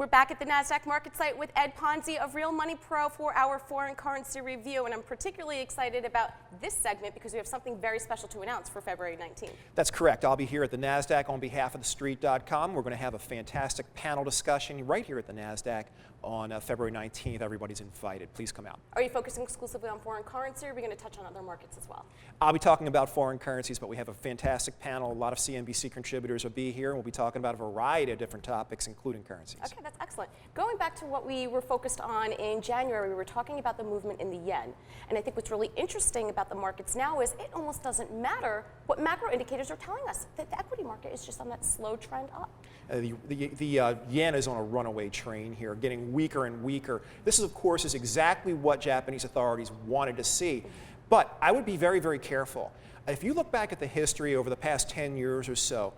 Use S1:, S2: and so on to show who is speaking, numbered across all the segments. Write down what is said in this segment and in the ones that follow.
S1: We're back at the NASDAQ market site with Ed Ponsi of Real Money Pro for our foreign currency review. And I'm particularly excited about this segment because we have something very special to announce for February 19th.
S2: That's correct. I'll be here at the NASDAQ on behalf of TheStreet.com. We're going to have a fantastic panel discussion right here at the NASDAQ on February 19th. Everybody's invited. Please come out.
S1: Are you focusing exclusively on foreign currency, or are we going to touch on other markets as well?
S2: I'll be talking about foreign currencies, but we have a fantastic panel. A lot of CNBC contributors will be here, and we'll be talking about a variety of different topics, including currencies.
S1: Okay, that's excellent. Going back to what we were focused on in January, we were talking about the movement in the yen. And I think what's really interesting about the markets now is it almost doesn't matter what macro indicators are telling us, that the equity market is just on that slow trend up.
S2: The yen is on a runaway train here, getting weaker and weaker. This, of course, is exactly what Japanese authorities wanted to see. But I would be very, very careful. If you look back at the history over the past 10 years or so,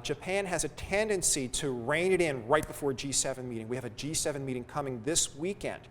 S2: Japan has a tendency to rein it in right before a G7 meeting. We have a G7 meeting coming this weekend.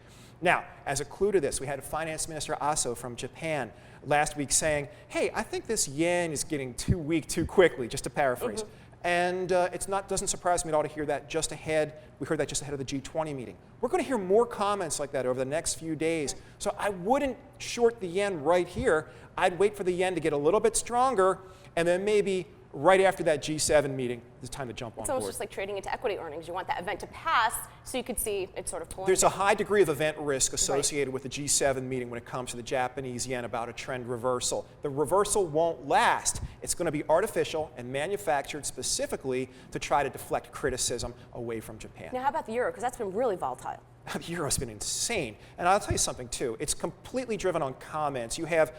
S2: Now, as a clue to this, we had Finance Minister Aso from Japan last week saying, hey, I think this yen is getting too weak too quickly, just to paraphrase. And doesn't surprise me at all to hear that just ahead. We heard that just ahead of the G20 meeting. We're going to hear more comments like that over the next few days. So I wouldn't short the yen right here. I'd wait for the yen to get a little bit stronger, and then maybe right after that G7 meeting, it's time to jump on board.
S1: It's almost just like trading into equity earnings. You want that event to pass so you could see it sort of pulling.
S2: There's a high degree of event risk associated with the G7 meeting when it comes to the Japanese yen about a trend reversal. The reversal won't last. It's going to be artificial and manufactured specifically to try to deflect criticism away from Japan.
S1: Now, how about the euro? Because that's been really volatile.
S2: The euro's been insane. And I'll tell you something, too. It's completely driven on comments. You have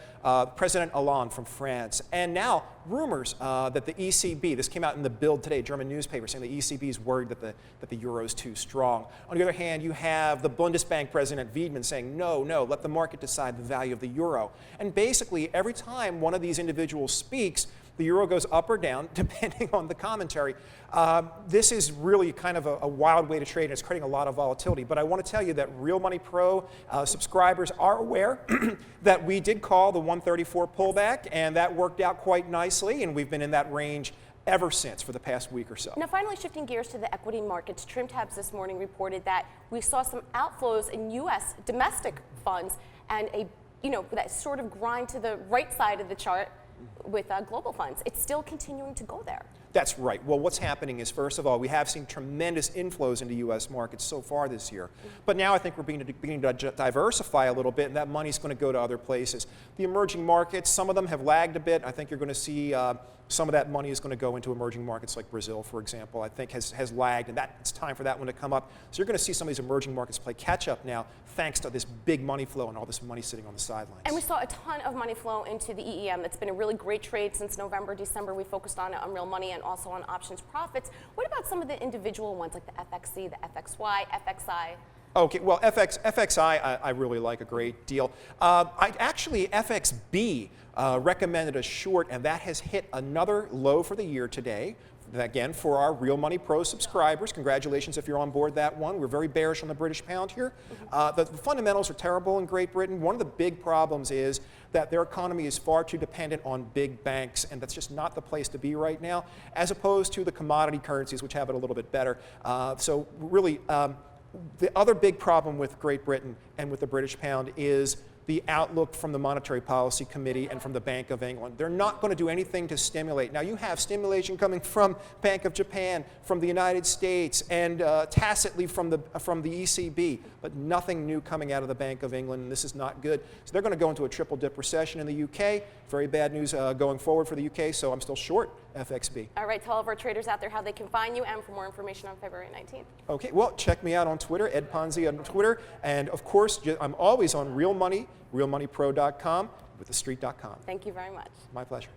S2: President Hollande from France, and now rumors that the ECB, this came out in the Bild today, German newspaper, saying the ECB is worried that the euro is too strong. On the other hand, you have the Bundesbank President Wiedmann saying, no, let the market decide the value of the euro. And basically, every time one of these individuals speaks, the euro goes up or down, depending on the commentary. This is really kind of a wild way to trade, and it's creating a lot of volatility. But I want to tell you that Real Money Pro subscribers are aware that we did call the 134 pullback, and that worked out quite nicely, and we've been in that range ever since for the past week or so.
S1: Now, finally shifting gears to the equity markets, Trim Tabs this morning reported that we saw some outflows in U.S. domestic funds and that sort of grind to the right side of the chart with global funds. It's still continuing to go there.
S2: That's right. Well, what's happening is, first of all, we have seen tremendous inflows into U.S. markets so far this year. But now I think we're beginning to diversify a little bit, and that money's going to go to other places. The emerging markets, some of them have lagged a bit. I think you're going to see some of that money is going to go into emerging markets like Brazil, for example, I think has lagged, and it's time for that one to come up. So you're going to see some of these emerging markets play catch up now, thanks to this big money flow and all this money sitting on the sidelines.
S1: And we saw a ton of money flow into the EEM. That's been a really great trade since November, December. We focused on it on Real Money and also on options profits. What about some of the individual ones like the FXC, the FXY, FXI?
S2: Okay, well, FXI, I really like a great deal. Actually, FXB recommended a short, and that has hit another low for the year today. Again, for our Real Money Pro subscribers, congratulations if you're on board that one. We're very bearish on the British pound here. The fundamentals are terrible in Great Britain. One of the big problems is that their economy is far too dependent on big banks, and that's just not the place to be right now, as opposed to the commodity currencies, which have it a little bit better. So really, the other big problem with Great Britain and with the British pound is the outlook from the Monetary Policy Committee and from the Bank of England. They're not going to do anything to stimulate. Now, you have stimulation coming from Bank of Japan, from the United States, and tacitly from the ECB, but nothing new coming out of the Bank of England, and this is not good. So they're going to go into a triple-dip recession in the UK. Very bad news going forward for the UK, so I'm still short FXB.
S1: All right, tell all of our traders out there how they can find you and for more information on February 19th.
S2: Okay, well, check me out on Twitter, Ed Ponsi on Twitter, and of course, I'm always on Real Money, realmoneypro.com, with TheStreet.com.
S1: Thank you very much.
S2: My pleasure.